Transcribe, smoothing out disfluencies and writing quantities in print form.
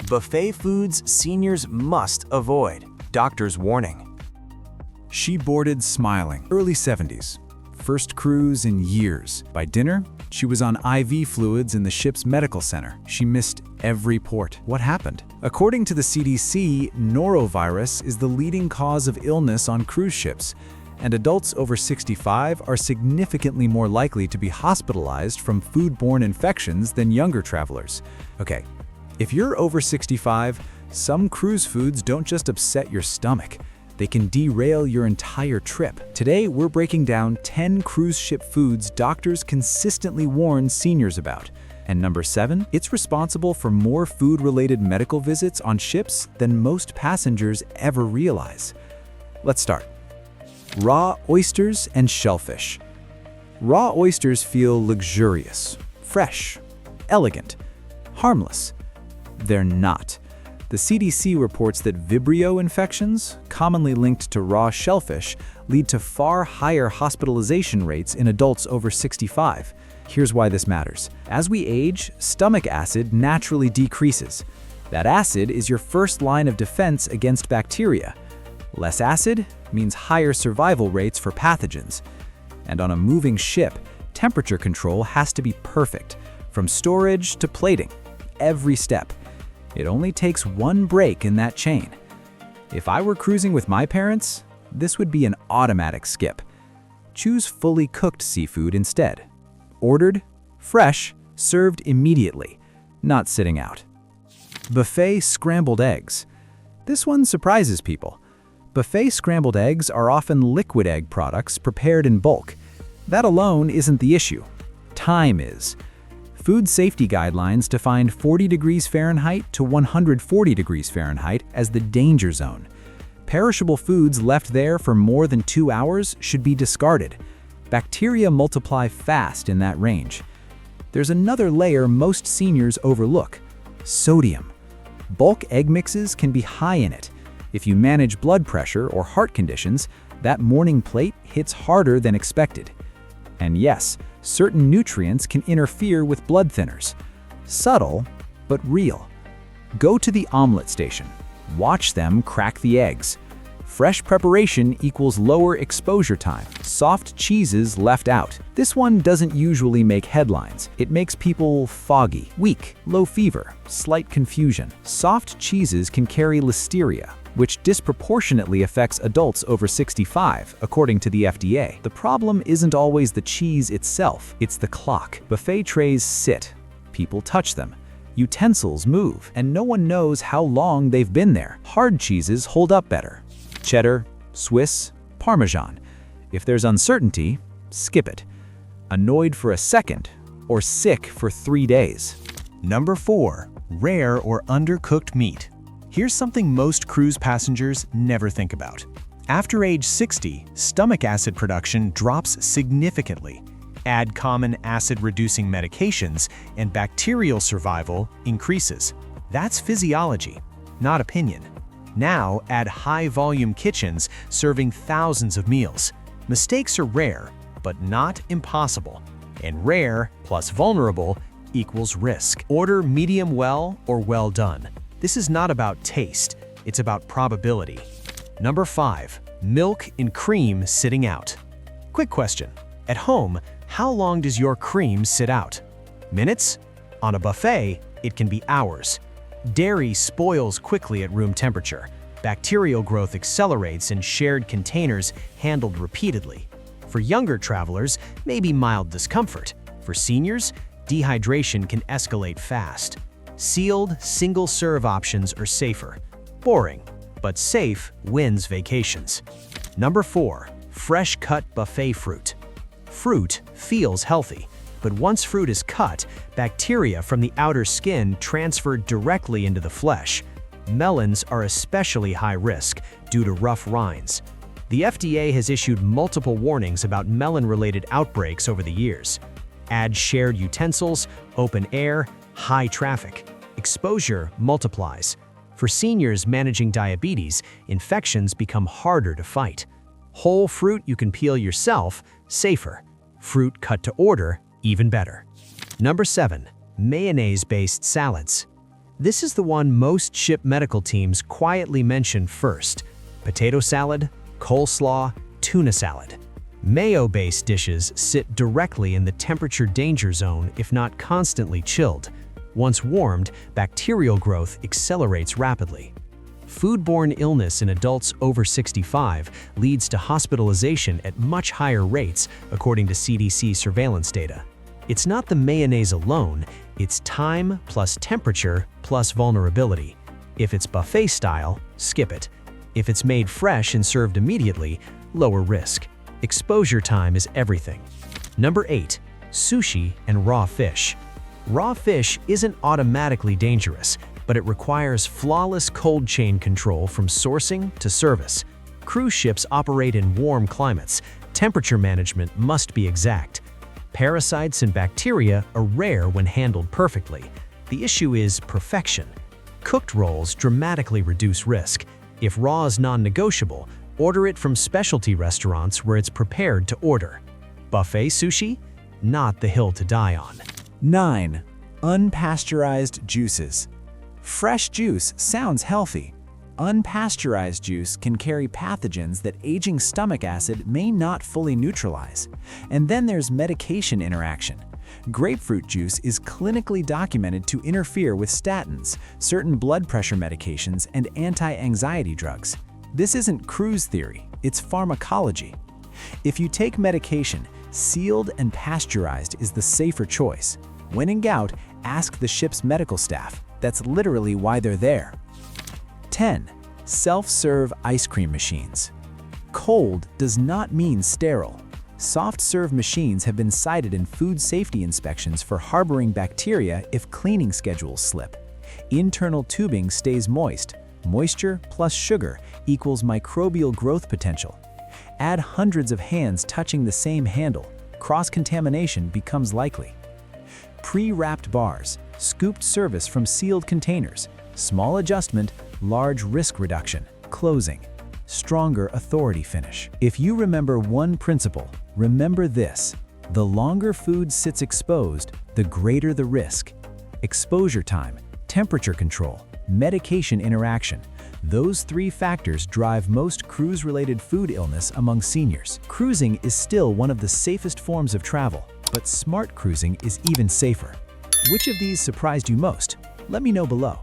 Buffet foods seniors must avoid. Doctor's warning. She boarded smiling. Early 70s. First cruise in years. By dinner, she was on IV fluids in the ship's medical center. She missed every port. What happened? According to the CDC, Norovirus is the leading cause of illness on cruise ships, and adults over 65 are significantly more likely to be hospitalized from foodborne infections than younger travelers. Okay, if you're over 65, some cruise foods don't just upset your stomach. They can derail your entire trip. Today, we're breaking down 10 cruise ship foods doctors consistently warn seniors about. And number 7, it's responsible for more food-related medical visits on ships than most passengers ever realize. Let's start. Raw oysters and shellfish. Raw oysters feel luxurious, fresh, elegant, harmless. They're not. The CDC reports that Vibrio infections, commonly linked to raw shellfish, lead to far higher hospitalization rates in adults over 65. Here's why this matters. As we age, stomach acid naturally decreases. That acid is your first line of defense against bacteria. Less acid means higher survival rates for pathogens. And on a moving ship, temperature control has to be perfect, from storage to plating, every step. It only takes one break in that chain. If I were cruising with my parents, this would be an automatic skip. Choose fully cooked seafood instead. Ordered, fresh, served immediately, not sitting out. Buffet scrambled eggs. This one surprises people. Buffet scrambled eggs are often liquid egg products prepared in bulk. That alone isn't the issue. Time is. Food safety guidelines define 40 degrees Fahrenheit to 140 degrees Fahrenheit as the danger zone. Perishable foods left there for more than 2 hours should be discarded. Bacteria multiply fast in that range. There's another layer most seniors overlook: sodium. Bulk egg mixes can be high in it. If you manage blood pressure or heart conditions, that morning plate hits harder than expected. And yes, certain nutrients can interfere with blood thinners. Subtle, but real. Go to the omelet station. Watch them crack the eggs. Fresh preparation equals lower exposure time. Soft cheeses left out. This one doesn't usually make headlines. It makes people foggy, weak, low fever, slight confusion. Soft cheeses can carry listeria, which disproportionately affects adults over 65, according to the FDA. The problem isn't always the cheese itself, it's the clock. Buffet trays sit. People touch them. Utensils move, and no one knows how long they've been there. Hard cheeses hold up better. Cheddar, Swiss, Parmesan. If there's uncertainty, skip it. Annoyed for a second, or sick for 3 days. Number 4. Rare or undercooked meat. Here's something most cruise passengers never think about. After age 60, stomach acid production drops significantly. Add common acid-reducing medications, and bacterial survival increases. That's physiology, not opinion. Now add high-volume kitchens serving thousands of meals. Mistakes are rare, but not impossible. And rare plus vulnerable equals risk. Order medium well or well done. This is not about taste, it's about probability. Number 5. Milk in cream sitting out. Quick question. At home, how long does your cream sit out? Minutes? On a buffet, it can be hours. Dairy spoils quickly at room temperature. Bacterial growth accelerates in shared containers handled repeatedly. For younger travelers, maybe mild discomfort. For seniors, dehydration can escalate fast. Sealed, single-serve options are safer. Boring, but safe wins vacations. Number 4. Fresh-cut buffet fruit. Fruit feels healthy, but once fruit is cut, bacteria from the outer skin transfer directly into the flesh. Melons are especially high risk due to rough rinds. The FDA has issued multiple warnings about melon-related outbreaks over the years. Add shared utensils, open air, high traffic. Exposure multiplies. For seniors managing diabetes, infections become harder to fight. Whole fruit you can peel yourself, safer. Fruit cut to order, even better. Number 7. Mayonnaise-based salads. This is the one most ship medical teams quietly mention first: potato salad, coleslaw, tuna salad. Mayo-based dishes sit directly in the temperature danger zone if not constantly chilled. Once warmed, bacterial growth accelerates rapidly. Foodborne illness in adults over 65 leads to hospitalization at much higher rates, according to CDC surveillance data. It's not the mayonnaise alone, it's time plus temperature plus vulnerability. If it's buffet style, skip it. If it's made fresh and served immediately, lower risk. Exposure time is everything. Number 8. Sushi and raw fish. Raw fish isn't automatically dangerous, but it requires flawless cold chain control from sourcing to service. Cruise ships operate in warm climates. Temperature management must be exact. Parasites and bacteria are rare when handled perfectly. The issue is perfection. Cooked rolls dramatically reduce risk. If raw is non-negotiable, order it from specialty restaurants where it's prepared to order. Buffet sushi? Not the hill to die on. 9. Unpasteurized juices. Fresh juice sounds healthy. Unpasteurized juice can carry pathogens that aging stomach acid may not fully neutralize. And then there's medication interaction. Grapefruit juice is clinically documented to interfere with statins, certain blood pressure medications, and anti-anxiety drugs. This isn't cruise theory, it's pharmacology. If you take medication, sealed and pasteurized is the safer choice. When in doubt, ask the ship's medical staff. That's literally why they're there. 10. Self-serve ice cream machines. Cold does not mean sterile. Soft-serve machines have been cited in food safety inspections for harboring bacteria if cleaning schedules slip. Internal tubing stays moist. Moisture plus sugar equals microbial growth potential. Add hundreds of hands touching the same handle. Cross-contamination becomes likely. Pre-wrapped bars, scooped service from sealed containers. Small adjustment, large risk reduction. Closing. Stronger authority finish. If you remember one principle, remember this: the longer food sits exposed, the greater the risk. Exposure time, temperature control, medication interaction. Those 3 factors drive most cruise-related food illness among seniors. Cruising is still one of the safest forms of travel, but smart cruising is even safer. Which of these surprised you most? Let me know below.